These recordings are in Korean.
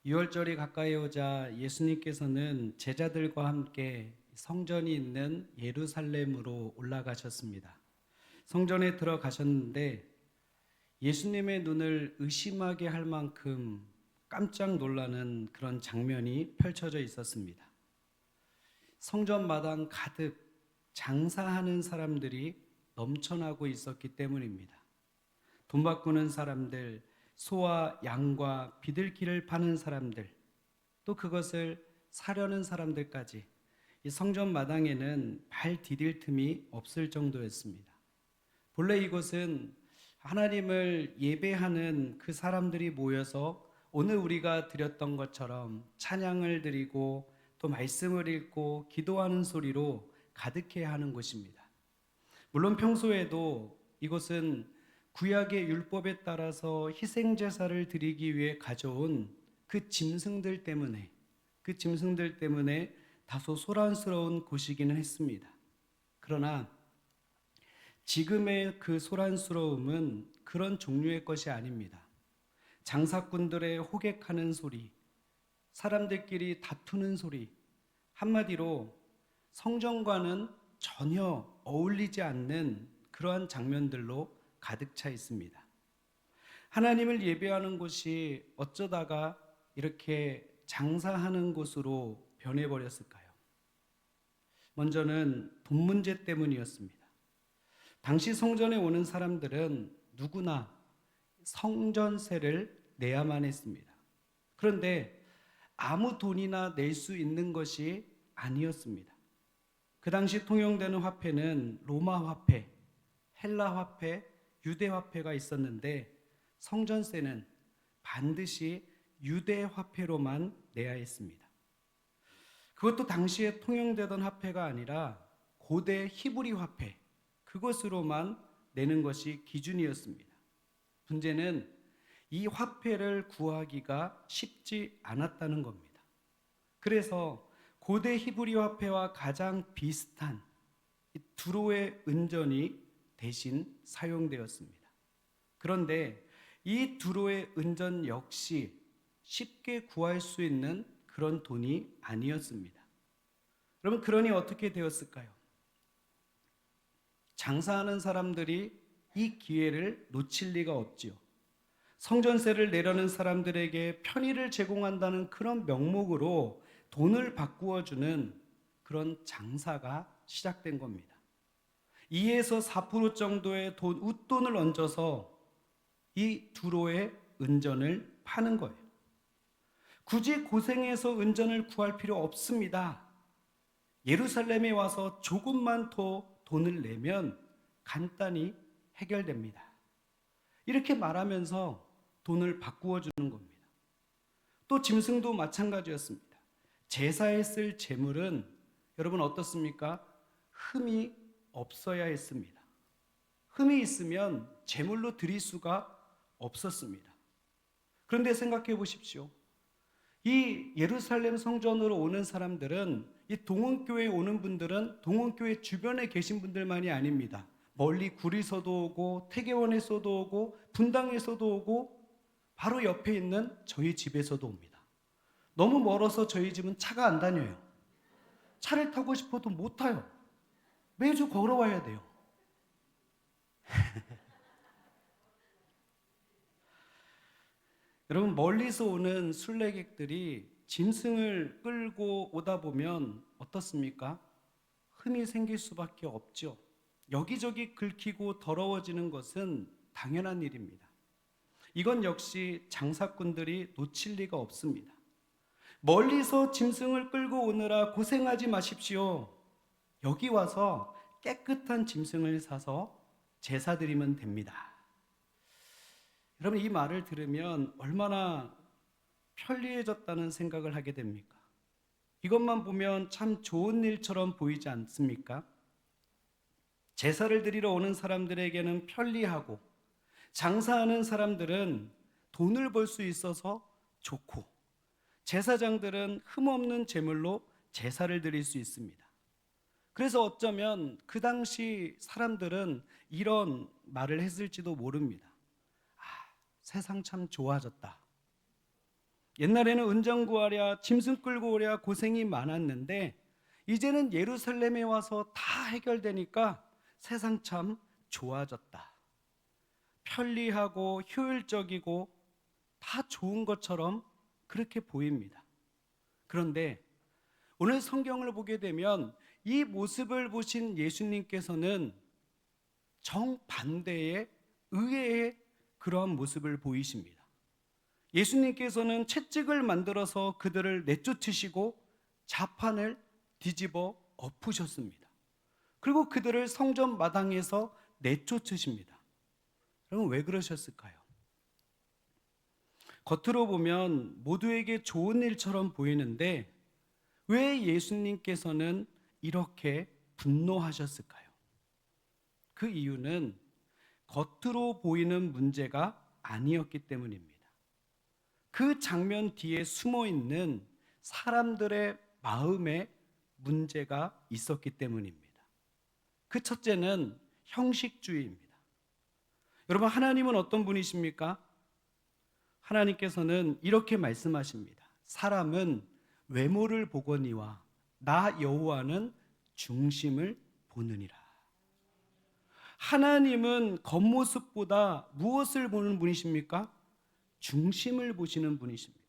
유월절이 가까이 오자 예수님께서는 제자들과 함께 성전이 있는 예루살렘으로 올라가셨습니다. 성전에 들어가셨는데 예수님의 눈을 의심하게 할 만큼 깜짝 놀라는 그런 장면이 펼쳐져 있었습니다. 성전 마당 가득 장사하는 사람들이 넘쳐나고 있었기 때문입니다. 돈 바꾸는 사람들, 소와 양과 비둘기를 파는 사람들, 또 그것을 사려는 사람들까지 이 성전 마당에는 발 디딜 틈이 없을 정도였습니다. 본래 이곳은 하나님을 예배하는 그 사람들이 모여서 오늘 우리가 드렸던 것처럼 찬양을 드리고 또 말씀을 읽고 기도하는 소리로 가득해야 하는 곳입니다. 물론 평소에도 이곳은 구약의 율법에 따라서 희생제사를 드리기 위해 가져온 그 짐승들 때문에 다소 소란스러운 곳이기는 했습니다. 그러나 지금의 그 소란스러움은 그런 종류의 것이 아닙니다. 장사꾼들의 호객하는 소리, 사람들끼리 다투는 소리, 한마디로 성전과는 전혀 어울리지 않는 그러한 장면들로 가득 차 있습니다. 하나님을 예배하는 곳이 어쩌다가 이렇게 장사하는 곳으로 변해버렸을까요? 먼저는 돈 문제 때문이었습니다. 당시 성전에 오는 사람들은 누구나 성전세를 내야만 했습니다. 그런데 아무 돈이나 낼 수 있는 것이 아니었습니다. 그 당시 통용되는 화폐는 로마 화폐, 헬라 화폐, 유대 화폐가 있었는데 성전세는 반드시 유대 화폐로만 내야 했습니다. 그것도 당시에 통용되던 화폐가 아니라 고대 히브리 화폐, 그것으로만 내는 것이 기준이었습니다. 문제는 이 화폐를 구하기가 쉽지 않았다는 겁니다. 그래서 고대 히브리 화폐와 가장 비슷한 두로의 은전이 대신 사용되었습니다. 그런데 이 두로의 은전 역시 쉽게 구할 수 있는 그런 돈이 아니었습니다. 여러분, 그러니 어떻게 되었을까요? 장사하는 사람들이 이 기회를 놓칠 리가 없지요. 성전세를 내려는 사람들에게 편의를 제공한다는 그런 명목으로 돈을 바꾸어주는 그런 장사가 시작된 겁니다. 2에서 4% 정도의 웃돈을 얹어서 이 두로의 은전을 파는 거예요. 굳이 고생해서 은전을 구할 필요 없습니다. 예루살렘에 와서 조금만 더 돈을 내면 간단히 해결됩니다. 이렇게 말하면서 돈을 바꾸어 주는 겁니다. 또 짐승도 마찬가지였습니다. 제사에 쓸 제물은 여러분 어떻습니까? 흠이 없어야 했습니다. 흠이 있으면 제물로 드릴 수가 없었습니다. 그런데 생각해 보십시오. 이 예루살렘 성전으로 오는 사람들은, 이 동원교회에 오는 분들은 동원교회 주변에 계신 분들만이 아닙니다. 멀리 구리서도 오고 태계원에서도 오고 분당에서도 오고 바로 옆에 있는 저희 집에서도 옵니다. 너무 멀어서 저희 집은 차가 안 다녀요. 차를 타고 싶어도 못 타요. 매주 걸어와야 돼요. 여러분, 멀리서 오는 순례객들이 짐승을 끌고 오다 보면 어떻습니까? 흠이 생길 수밖에 없죠. 여기저기 긁히고 더러워지는 것은 당연한 일입니다. 이건 역시 장사꾼들이 놓칠 리가 없습니다. 멀리서 짐승을 끌고 오느라 고생하지 마십시오. 여기 와서 깨끗한 짐승을 사서 제사 드리면 됩니다. 여러분, 이 말을 들으면 얼마나 편리해졌다는 생각을 하게 됩니까? 이것만 보면 참 좋은 일처럼 보이지 않습니까? 제사를 드리러 오는 사람들에게는 편리하고 장사하는 사람들은 돈을 벌 수 있어서 좋고 제사장들은 흠없는 제물로 제사를 드릴 수 있습니다. 그래서 어쩌면 그 당시 사람들은 이런 말을 했을지도 모릅니다. 세상 참 좋아졌다. 옛날에는 은장 구하랴 짐승 끌고 오랴 고생이 많았는데 이제는 예루살렘에 와서 다 해결되니까 세상 참 좋아졌다. 편리하고 효율적이고 다 좋은 것처럼 그렇게 보입니다. 그런데 오늘 성경을 보게 되면 이 모습을 보신 예수님께서는 정반대의 의외의 그러한 모습을 보이십니다. 예수님께서는 채찍을 만들어서 그들을 내쫓으시고 자판을 뒤집어 엎으셨습니다. 그리고 그들을 성전 마당에서 내쫓으십니다. 그럼 왜 그러셨을까요? 겉으로 보면 모두에게 좋은 일처럼 보이는데 왜 예수님께서는 이렇게 분노하셨을까요? 그 이유는 겉으로 보이는 문제가 아니었기 때문입니다. 그 장면 뒤에 숨어 있는 사람들의 마음에 문제가 있었기 때문입니다. 그 첫째는 형식주의입니다. 여러분, 하나님은 어떤 분이십니까? 하나님께서는 이렇게 말씀하십니다. 사람은 외모를 보거니와 나 여호와는 중심을 보느니라. 하나님은 겉모습보다 무엇을 보는 분이십니까? 중심을 보시는 분이십니다.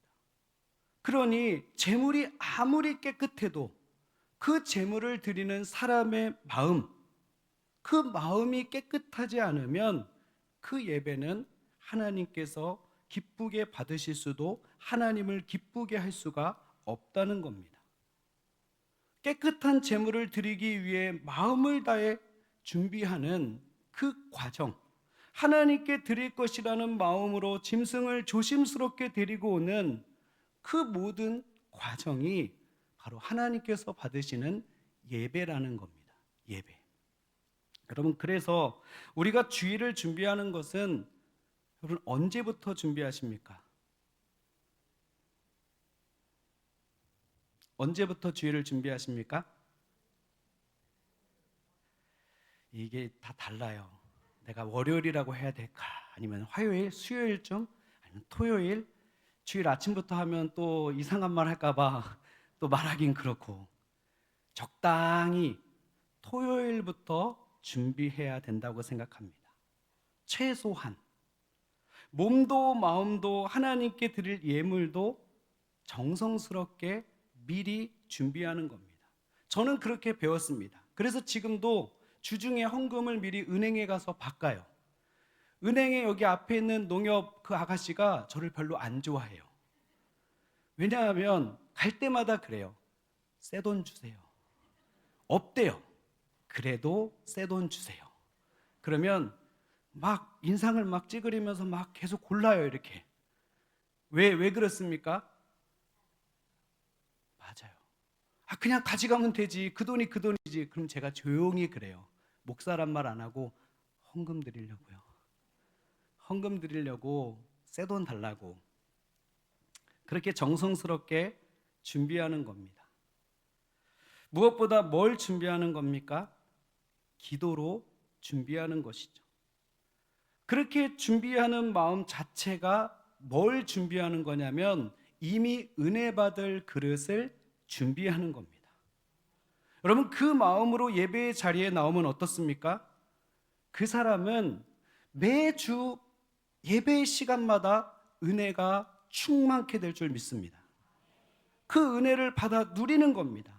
그러니 재물이 아무리 깨끗해도 그 재물을 드리는 사람의 마음, 그 마음이 깨끗하지 않으면 그 예배는 하나님께서 기쁘게 받으실 수도 하나님을 기쁘게 할 수가 없다는 겁니다. 깨끗한 재물을 드리기 위해 마음을 다해 준비하는 그 과정, 하나님께 드릴 것이라는 마음으로 짐승을 조심스럽게 데리고 오는 그 모든 과정이 바로 하나님께서 받으시는 예배라는 겁니다. 예배. 여러분, 그래서 우리가 주일을 준비하는 것은 여러분 언제부터 준비하십니까? 언제부터 주일을 준비하십니까? 이게 다 달라요. 내가 월요일이라고 해야 될까? 아니면 화요일, 수요일쯤? 아니면 토요일? 주일 아침부터 하면 또 이상한 말 할까봐 또 말하긴 그렇고, 적당히 토요일부터 준비해야 된다고 생각합니다. 최소한 몸도 마음도 하나님께 드릴 예물도 정성스럽게 미리 준비하는 겁니다. 저는 그렇게 배웠습니다. 그래서 지금도 주중에 헌금을 미리 은행에 가서 바꿔요. 은행에 여기 앞에 있는 농협 그 아가씨가 저를 별로 안 좋아해요. 왜냐하면 갈 때마다 그래요. 새 돈 주세요. 없대요. 그래도 새 돈 주세요. 그러면 막 인상을 막 찌그리면서 막 계속 골라요, 이렇게. 왜 그렇습니까? 맞아요. 그냥 가져가면 되지. 그 돈이 그 돈이지. 그럼 제가 조용히 그래요. 목사란 말 안 하고 헌금 드리려고요. 헌금 드리려고 새 돈 달라고. 그렇게 정성스럽게 준비하는 겁니다. 무엇보다 뭘 준비하는 겁니까? 기도로 준비하는 것이죠. 그렇게 준비하는 마음 자체가 뭘 준비하는 거냐면 이미 은혜 받을 그릇을 준비하는 겁니다. 여러분, 그 마음으로 예배의 자리에 나오면 어떻습니까? 그 사람은 매주 예배의 시간마다 은혜가 충만케 될 줄 믿습니다. 그 은혜를 받아 누리는 겁니다.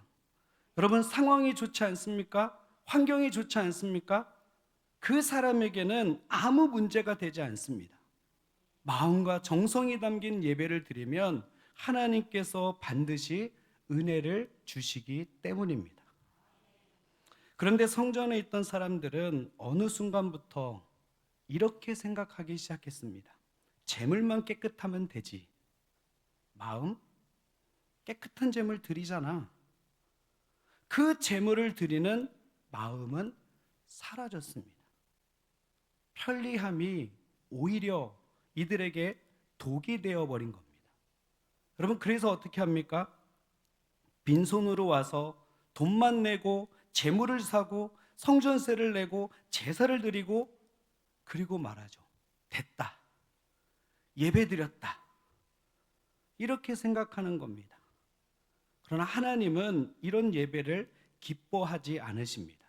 여러분, 상황이 좋지 않습니까? 환경이 좋지 않습니까? 그 사람에게는 아무 문제가 되지 않습니다. 마음과 정성이 담긴 예배를 드리면 하나님께서 반드시 은혜를 주시기 때문입니다. 그런데 성전에 있던 사람들은 어느 순간부터 이렇게 생각하기 시작했습니다. 재물만 깨끗하면 되지. 마음? 깨끗한 재물 드리잖아. 그 재물을 드리는 마음은 사라졌습니다. 편리함이 오히려 이들에게 독이 되어버린 겁니다. 여러분, 그래서 어떻게 합니까? 빈손으로 와서 돈만 내고 재물을 사고 성전세를 내고 제사를 드리고 그리고 말하죠. 됐다. 예배 드렸다. 이렇게 생각하는 겁니다. 그러나 하나님은 이런 예배를 기뻐하지 않으십니다.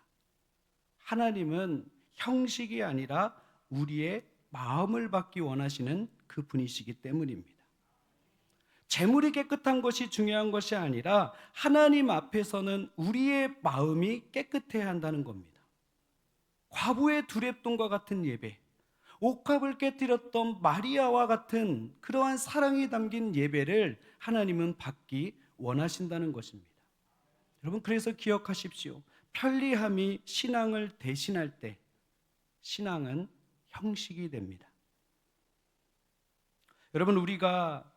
하나님은 형식이 아니라 우리의 마음을 받기 원하시는 그 분이시기 때문입니다. 재물이 깨끗한 것이 중요한 것이 아니라 하나님 앞에서는 우리의 마음이 깨끗해야 한다는 겁니다. 과부의 두렙돈과 같은 예배, 옥합을 깨뜨렸던 마리아와 같은 그러한 사랑이 담긴 예배를 하나님은 받기 원하신다는 것입니다. 여러분, 그래서 기억하십시오. 편리함이 신앙을 대신할 때 신앙은 형식이 됩니다. 여러분, 우리가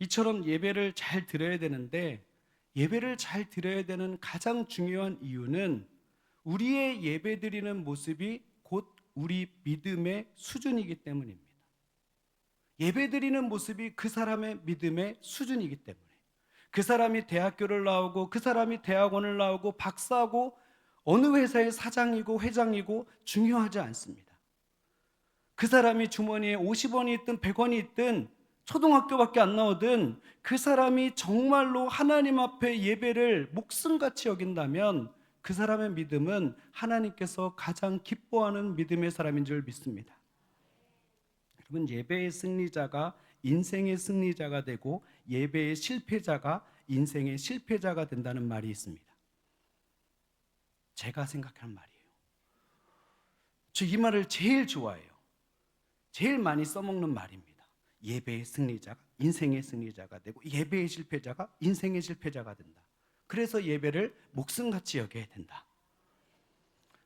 이처럼 예배를 잘 드려야 되는데, 예배를 잘 드려야 되는 가장 중요한 이유는 우리의 예배 드리는 모습이 곧 우리 믿음의 수준이기 때문입니다. 예배 드리는 모습이 그 사람의 믿음의 수준이기 때문에, 그 사람이 대학교를 나오고 그 사람이 대학원을 나오고 박사고 어느 회사의 사장이고 회장이고 중요하지 않습니다. 그 사람이 주머니에 50원이 있든 100원이 있든 초등학교밖에 안 나오든 그 사람이 정말로 하나님 앞에 예배를 목숨같이 여긴다면 그 사람의 믿음은 하나님께서 가장 기뻐하는 믿음의 사람인 줄 믿습니다. 여러분, 예배의 승리자가 인생의 승리자가 되고 예배의 실패자가 인생의 실패자가 된다는 말이 있습니다. 제가 생각하는 말이에요. 저 이 말을 제일 좋아해요. 제일 많이 써먹는 말입니다. 예배의 승리자가 인생의 승리자가 되고 예배의 실패자가 인생의 실패자가 된다. 그래서 예배를 목숨같이 여겨야 된다.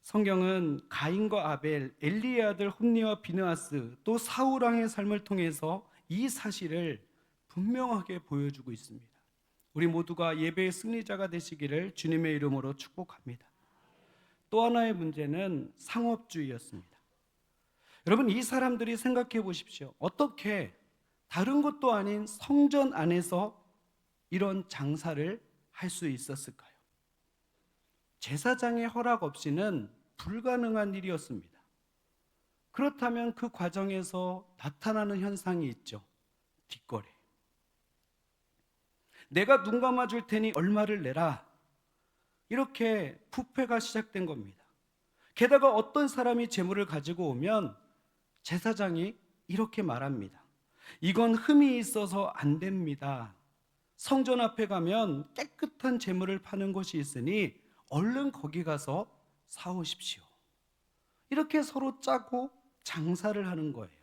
성경은 가인과 아벨, 엘리의 아들 홈니와 비느하스, 또 사울 왕의 삶을 통해서 이 사실을 분명하게 보여주고 있습니다. 우리 모두가 예배의 승리자가 되시기를 주님의 이름으로 축복합니다. 또 하나의 문제는 상업주의였습니다. 여러분, 이 사람들이 생각해 보십시오. 어떻게 다른 것도 아닌 성전 안에서 이런 장사를 할 수 있었을까요? 제사장의 허락 없이는 불가능한 일이었습니다. 그렇다면 그 과정에서 나타나는 현상이 있죠. 뒷거래. 내가 눈 감아줄 테니 얼마를 내라. 이렇게 부패가 시작된 겁니다. 게다가 어떤 사람이 재물을 가지고 오면 제사장이 이렇게 말합니다. 이건 흠이 있어서 안 됩니다. 성전 앞에 가면 깨끗한 재물을 파는 곳이 있으니 얼른 거기 가서 사오십시오. 이렇게 서로 짜고 장사를 하는 거예요.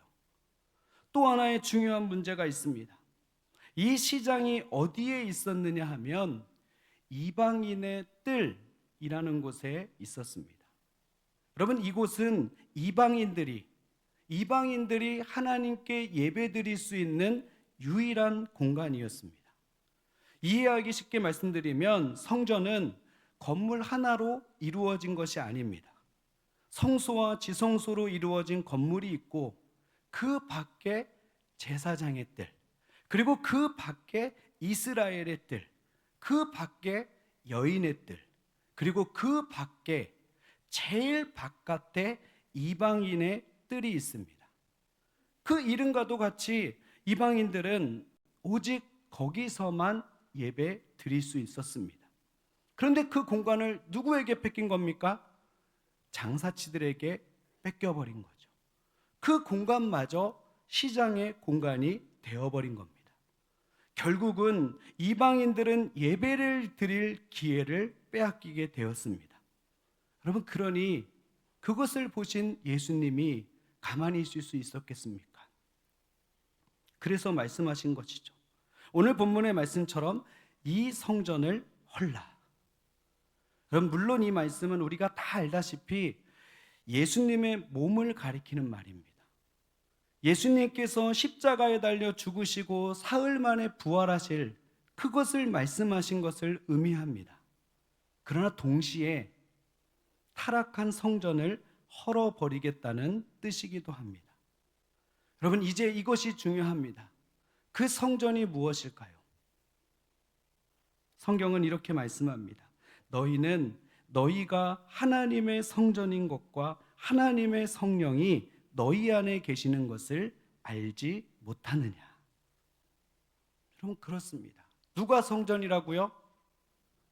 또 하나의 중요한 문제가 있습니다. 이 시장이 어디에 있었느냐 하면 이방인의 뜰이라는 곳에 있었습니다. 여러분, 이곳은 이방인들이 하나님께 예배드릴 수 있는 유일한 공간이었습니다. 이해하기 쉽게 말씀드리면 성전은 건물 하나로 이루어진 것이 아닙니다. 성소와 지성소로 이루어진 건물이 있고 그 밖에 제사장의 뜰, 그리고 그 밖에 이스라엘의 뜰, 그 밖에 여인의 뜰, 그리고 그 밖에 제일 바깥에 이방인의 뜰이 있습니다. 그 이름과도 같이 이방인들은 오직 거기서만 예배 드릴 수 있었습니다. 그런데 그 공간을 누구에게 뺏긴 겁니까? 장사치들에게 뺏겨버린 거죠. 그 공간마저 시장의 공간이 되어버린 겁니다. 결국은 이방인들은 예배를 드릴 기회를 빼앗기게 되었습니다. 여러분, 그러니 그것을 보신 예수님이 가만히 있을 수 있었겠습니까? 그래서 말씀하신 것이죠. 오늘 본문의 말씀처럼 이 성전을 헐라. 여러분, 물론 이 말씀은 우리가 다 알다시피 예수님의 몸을 가리키는 말입니다. 예수님께서 십자가에 달려 죽으시고 사흘 만에 부활하실 그것을 말씀하신 것을 의미합니다. 그러나 동시에 타락한 성전을 헐어버리겠다는 뜻이기도 합니다. 여러분, 이제 이것이 중요합니다. 그 성전이 무엇일까요? 성경은 이렇게 말씀합니다. 너희는 너희가 하나님의 성전인 것과 하나님의 성령이 너희 안에 계시는 것을 알지 못하느냐. 여러분 그렇습니다. 누가 성전이라고요?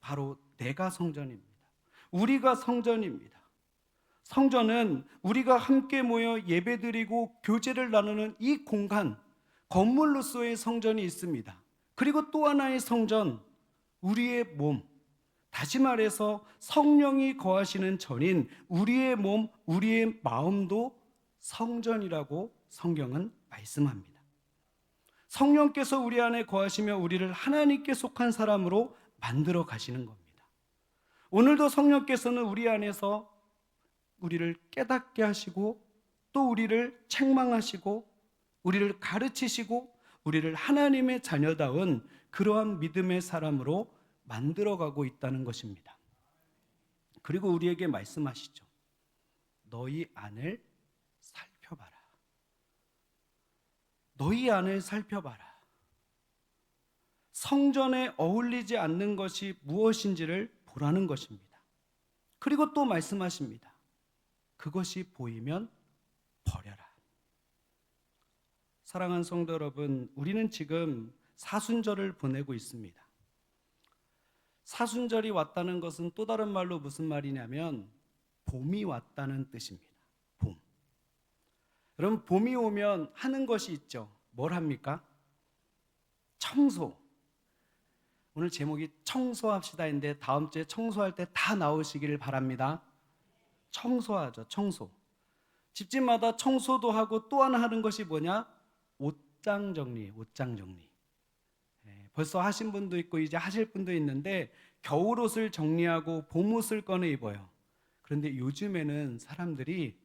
바로 내가 성전입니다. 우리가 성전입니다. 성전은 우리가 함께 모여 예배드리고 교제를 나누는 이 공간, 건물로서의 성전이 있습니다. 그리고 또 하나의 성전, 우리의 몸, 다시 말해서 성령이 거하시는 전인 우리의 몸, 우리의 마음도 성전이라고 성경은 말씀합니다. 성령께서 우리 안에 거하시며 우리를 하나님께 속한 사람으로 만들어 가시는 겁니다. 오늘도 성령께서는 우리 안에서 우리를 깨닫게 하시고 또 우리를 책망하시고 우리를 가르치시고 우리를 하나님의 자녀다운 그러한 믿음의 사람으로 만들어가고 있다는 것입니다. 그리고 우리에게 말씀하시죠. 너희 안을 살펴봐라. 너희 안을 살펴봐라. 성전에 어울리지 않는 것이 무엇인지를 보라는 것입니다. 그리고 또 말씀하십니다. 그것이 보이면 버려라. 사랑하는 성도 여러분, 우리는 지금 사순절을 보내고 있습니다. 사순절이 왔다는 것은 또 다른 말로 무슨 말이냐면 봄이 왔다는 뜻입니다. 봄. 여러분, 봄이 오면 하는 것이 있죠. 뭘 합니까? 청소. 오늘 제목이 청소합시다인데 다음 주에 청소할 때 다 나오시기를 바랍니다. 청소하죠. 청소. 집집마다 청소도 하고 또 하나 하는 것이 뭐냐? 옷장 정리. 옷장 정리. 벌써 하신 분도 있고 이제 하실 분도 있는데 겨울옷을 정리하고 봄옷을 꺼내 입어요. 그런데 요즘에는 사람들이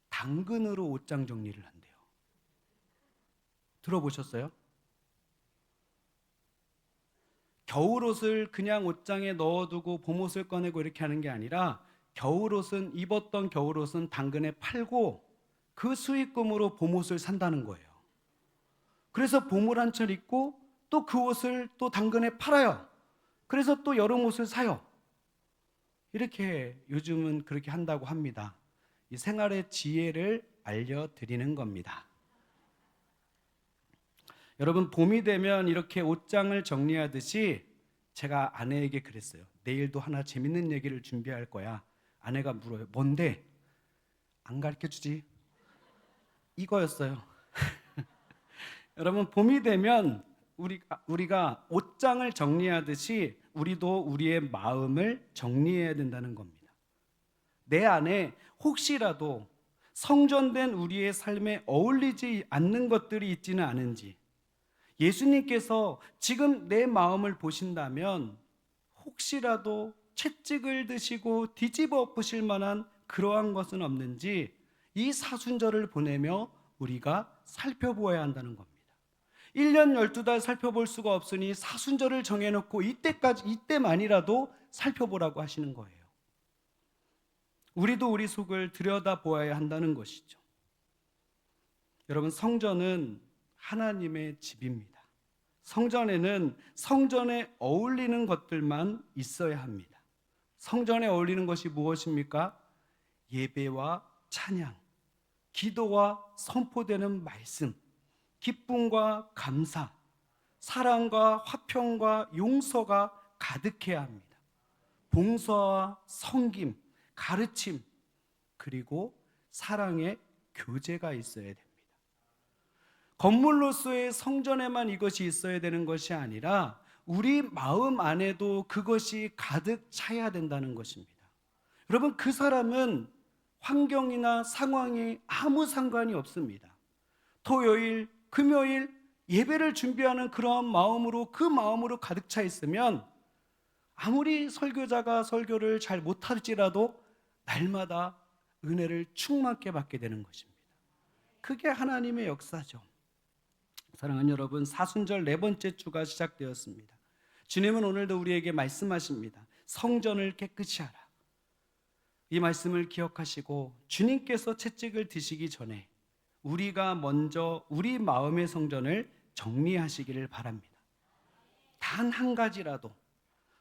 당근으로 옷장 정리를 한대요. 들어보셨어요? 겨울옷을 그냥 옷장에 넣어두고 봄옷을 꺼내고 이렇게 하는 게 아니라 겨울옷은 입었던 겨울옷은 당근에 팔고 그 수익금으로 봄옷을 산다는 거예요. 그래서 봄을 한 철 입고 또 그 옷을 또 당근에 팔아요. 그래서 또 여름옷을 사요. 이렇게 요즘은 그렇게 한다고 합니다. 이 생활의 지혜를 알려드리는 겁니다. 여러분, 봄이 되면 이렇게 옷장을 정리하듯이 제가 아내에게 그랬어요. 내일도 하나 재밌는 얘기를 준비할 거야. 아내가 물어요. 뭔데? 안 가르쳐주지. 이거였어요. 여러분, 봄이 되면 우리가 옷장을 정리하듯이 우리도 우리의 마음을 정리해야 된다는 겁니다. 내 안에 혹시라도 성전된 우리의 삶에 어울리지 않는 것들이 있지는 않은지, 예수님께서 지금 내 마음을 보신다면 혹시라도 채찍을 드시고 뒤집어 엎으실 만한 그러한 것은 없는지 이 사순절을 보내며 우리가 살펴보아야 한다는 겁니다. 1년 12달 살펴볼 수가 없으니 사순절을 정해놓고 이때만이라도 살펴보라고 하시는 거예요. 우리도 우리 속을 들여다보아야 한다는 것이죠. 여러분, 성전은 하나님의 집입니다. 성전에는 성전에 어울리는 것들만 있어야 합니다. 성전에 어울리는 것이 무엇입니까? 예배와 찬양, 기도와 선포되는 말씀, 기쁨과 감사, 사랑과 화평과 용서가 가득해야 합니다. 봉사와 섬김, 가르침, 그리고 사랑의 교제가 있어야 됩니다. 건물로서의 성전에만 이것이 있어야 되는 것이 아니라 우리 마음 안에도 그것이 가득 차야 된다는 것입니다. 여러분, 그 사람은 환경이나 상황이 아무 상관이 없습니다. 토요일, 금요일 예배를 준비하는 그러한 마음으로 그 마음으로 가득 차 있으면 아무리 설교자가 설교를 잘 못할지라도 날마다 은혜를 충만케 받게 되는 것입니다. 그게 하나님의 역사죠. 사랑하는 여러분, 사순절 4번째 주가 시작되었습니다. 주님은 오늘도 우리에게 말씀하십니다. 성전을 깨끗이 하라. 이 말씀을 기억하시고 주님께서 채찍을 드시기 전에 우리가 먼저 우리 마음의 성전을 정리하시기를 바랍니다. 단 한 가지라도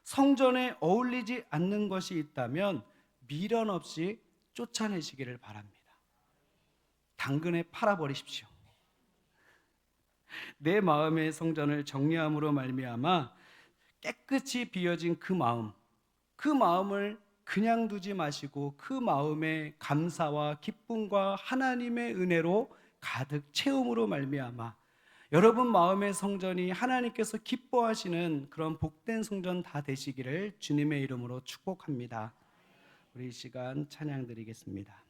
성전에 어울리지 않는 것이 있다면 미련 없이 쫓아내시기를 바랍니다. 당근에 팔아버리십시오. 내 마음의 성전을 정리함으로 말미암아 깨끗이 비어진 그 마음을 그냥 두지 마시고 그 마음에 감사와 기쁨과 하나님의 은혜로 가득 채움으로 말미암아 여러분 마음의 성전이 하나님께서 기뻐하시는 그런 복된 성전 다 되시기를 주님의 이름으로 축복합니다. 우리 이 시간 찬양 드리겠습니다.